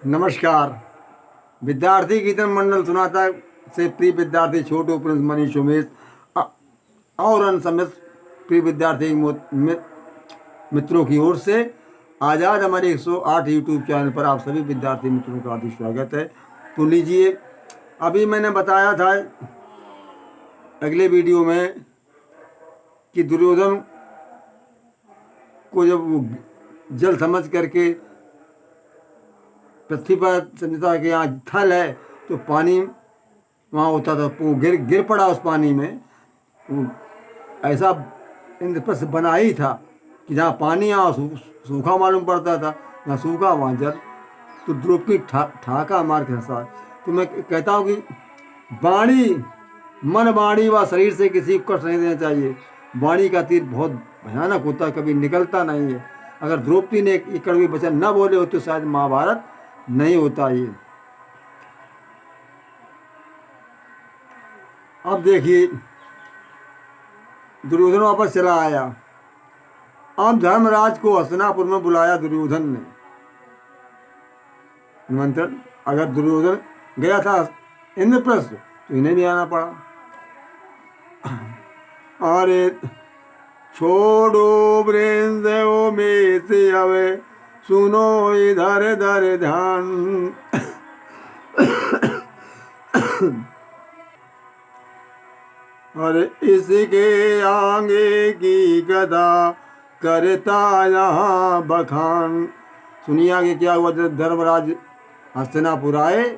नमस्कार। विद्यार्थी गीतम मंडल सुनाता से प्रिय विद्यार्थी छोटू प्रिंस मनीष उमेश अ- और अन्य समेत प्रिय विद्यार्थी मित्रों की ओर से आज़ाद हमारे 108 यूट्यूब चैनल पर आप सभी विद्यार्थी मित्रों का हार्दिक स्वागत है। तो लीजिए, अभी मैंने बताया था अगले वीडियो में कि दुर्योधन को जब वो जल समझ करके पृथ्वी पर समझता कि यहाँ थल है तो पानी वहाँ होता था, वो गिर गिर पड़ा उस पानी में। वो ऐसा इंद्रप्रस्थ बना ही था कि जहाँ पानी यहाँ सूखा मालूम पड़ता था, जहाँ सूखा वहाँ जल। तो द्रौपदी ठाका मार के हंसा। तो मैं कहता हूँ कि वाणी, मन वाणी व शरीर से किसी को कष्ट नहीं देना चाहिए। वाणी का तीर बहुत भयानक होता है, कभी निकलता नहीं है। अगर द्रौपदी ने एक कड़वी वचन न बोले हो तो शायद महाभारत नहीं होता ये। अब देखिए, दुर्योधन वापस चला आया। अब धर्मराज को हस्तिनापुर में बुलाया दुर्योधन ने निमंत्रण। अगर दुर्योधन गया था इंद्रप्रस्थ तो इन्हें भी आना पड़ा। अरे छोड़ो वृंद में से अवे, सुनो इधर इधर ध्यान। और इसके आगे की गदा करता यहाँ बखान। सुनिए आगे क्या हुआ जब धर्मराज हस्तिनापुर आए।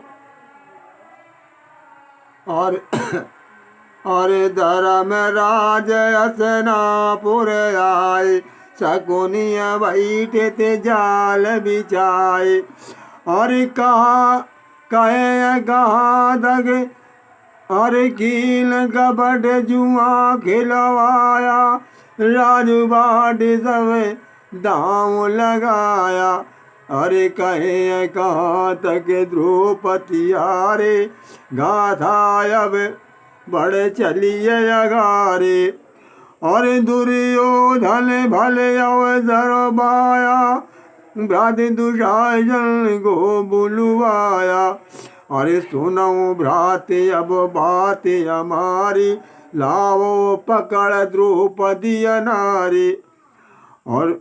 और और धर्मराज हस्तिनापुर आए, शकुनिया बैठे थे जाल बिछाए। और कहा कहे कहाँ तक और कील कपट जुआ खिलवाया, राजबाट सब दाम लगाया। अरे कहे कहाँ तक द्रौपदी आरे, गाथा अब बढ़ चलिए अगारे। और दुर्योधन भले अवसर पाया, भ्राति दुशासन को बुलवाया। अरे सुनो भ्राते अब बात हमारी, लाओ पकड़ द्रौपदी नारी। और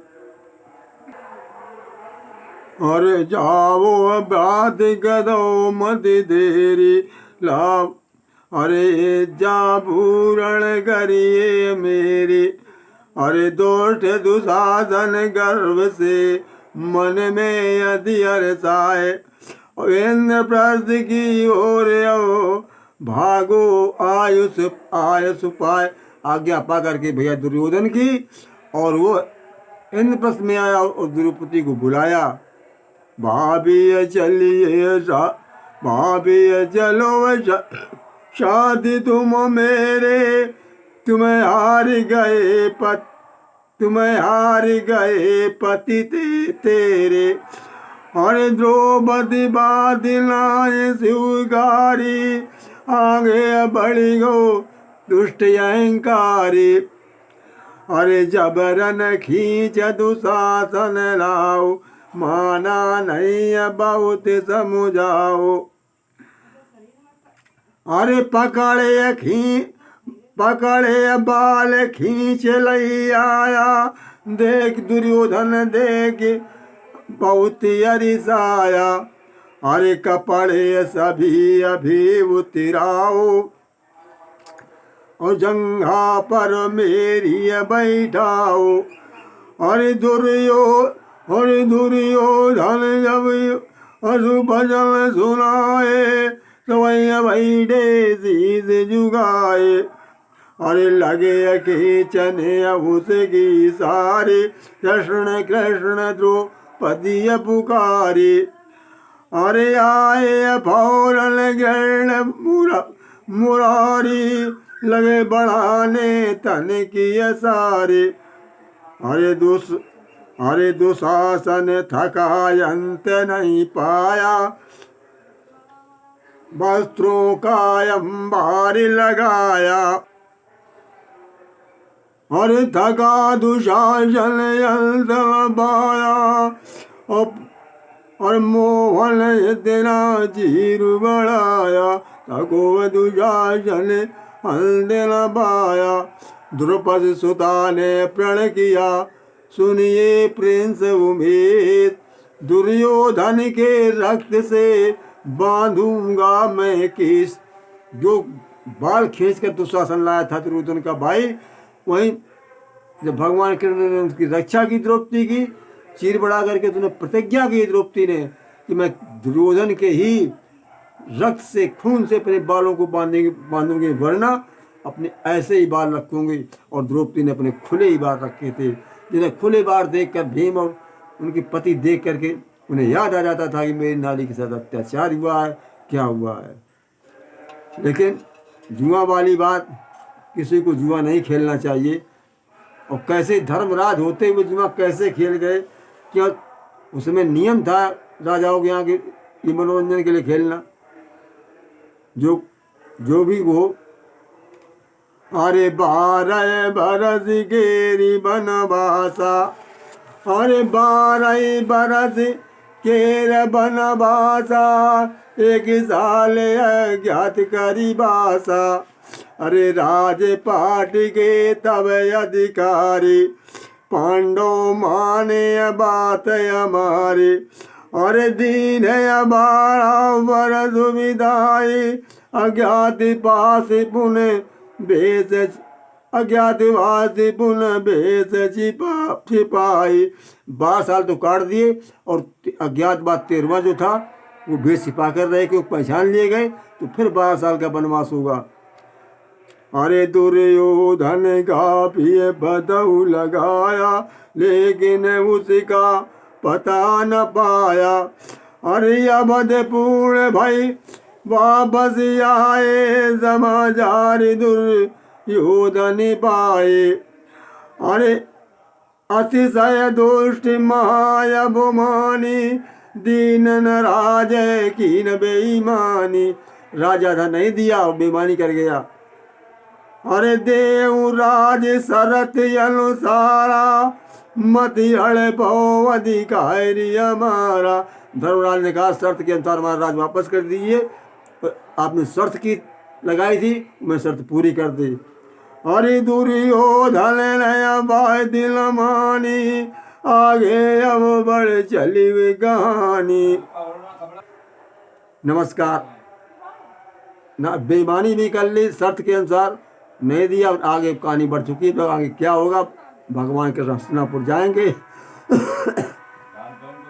जाओ बात करो मत देरी, लाभ अरे जा पूरण करिए मेरी। अरे दोष दुशासन गर्भ से मन में यदि हर्षाए, इंद्रप्रस्थ की ओर आओ भागो आयुष आयुष पाए। आज्ञा पा करके भैया दुर्योधन की, और वो इंद्रप्रस्थ में आया और द्रौपदी को बुलाया। भाभी चलिए भाभी चलो शादी तुम मेरे, तुम्हें हार गए तुम्हें हार गए पति तेरे। और द्रौपदी बादिलाए स्वीकारी, आगे बढ़ी गो दुष्ट अहंकारी। अरे जबरन खींच दुशासन लाओ, माना नहीं बहुत समझाओ। अरे पकड़े बाल खींच लई आया, देख दुर्योधन देख बहुत अरिसाया। अरे कपड़े सभी अभी उतराओ, और जंघा पर मेरी बैठाओ। अरे दुर्योधन जब भजन सुनाए, तो बैठे शीश जुगाए। अरे लगे खींचने उसकी सारे, कृष्ण कृष्ण द्रौपदी पुकारी। अरे आए फौरन गृण मुरारी, लगे बढ़ाने तन की सारे। अरे दुशासन थका अंत नहीं पाया, वस्त्रों का अंबार लगाया। अरे थका दुशासन अंत पाया, और मोहन इतना चीर बढ़ाया, तको दुशासन हल न पाया। द्रुपद सुता ने प्रण किया, सुनिए प्रिंस उमेद, दुर्योधन के रक्त से बांधूंगा मैं केस। जो बाल खींच कर दुशासन लाया था दुर्योधन का भाई, वहीं जब भगवान कृष्ण ने उसकी रक्षा की द्रौपदी की, चीर बढ़ा करके तूने प्रतिज्ञा की द्रौपदी ने कि मैं दुर्योधन के ही रक्त से खून से अपने बालों को बांधूंगी, वरना अपने ऐसे ही बाल रखूंगी। और द्रौपदी ने अपने खुले ही बाल रखे थे, जिन्हें खुले बाल देखकर भीम और उनके पति देख करके उन्हें याद आ जाता था कि मेरी नारी के साथ अत्याचार हुआ है, क्या हुआ है। लेकिन जुआ वाली बात, किसी को जुआ नहीं खेलना चाहिए। और कैसे धर्मराज होते हुए जुआ कैसे खेल गए, क्या उसमें नियम था राजाओं के यहाँ के ये मनोरंजन के लिए खेलना। जो भी वो, अरे 12 बरस केरी बनवासा, अरे 12 बरस केर बनवासा, एक साल अज्ञात करी बासा। अरे राजपाट के तब अधिकारी, पांडव माने बात हमारी। अरे दीन 12 बरस विदाई, अज्ञातवास पुनः भेष, अज्ञातवास पुनः भेष छिपाई। 12 साल तो काट दिए, और अज्ञातवास 13वां जो था वो भेष छिपा कर रहे कि वो पहचान लिए गए, तो फिर 12 साल का वनवास होगा। अरे दुर्योधन का भी बदऊ लगाया, लेकिन उसका पता न पाया। अरे अवधपुर भाई वापस आए, समाचार दुर्योधन पाए। अरे अतिशय दुष्ट महाअभिमानी, दीन न राज कीन बेईमानी। राजा था नहीं दिया, बेईमानी कर गया। अरे देव राज शरत अनुसारा, मति हड़ पो अधिकारी हमारा। धर्मराज ने कहा शर्त के अनुसार हमारा राज वापस कर दीजिए, आपने शर्त की लगाई थी, मैं शर्त पूरी कर दी। अरे दुर्योधन नया दिल मानी, आगे अब बढ़ चली हुई कहानी। नमस्कार। ना बेईमानी भी कर ली, शर्त के अनुसार नहीं दिया, आगे कहानी बढ़ चुकी है। तो आगे क्या होगा, भगवान के हस्तिनापुर जाएंगे।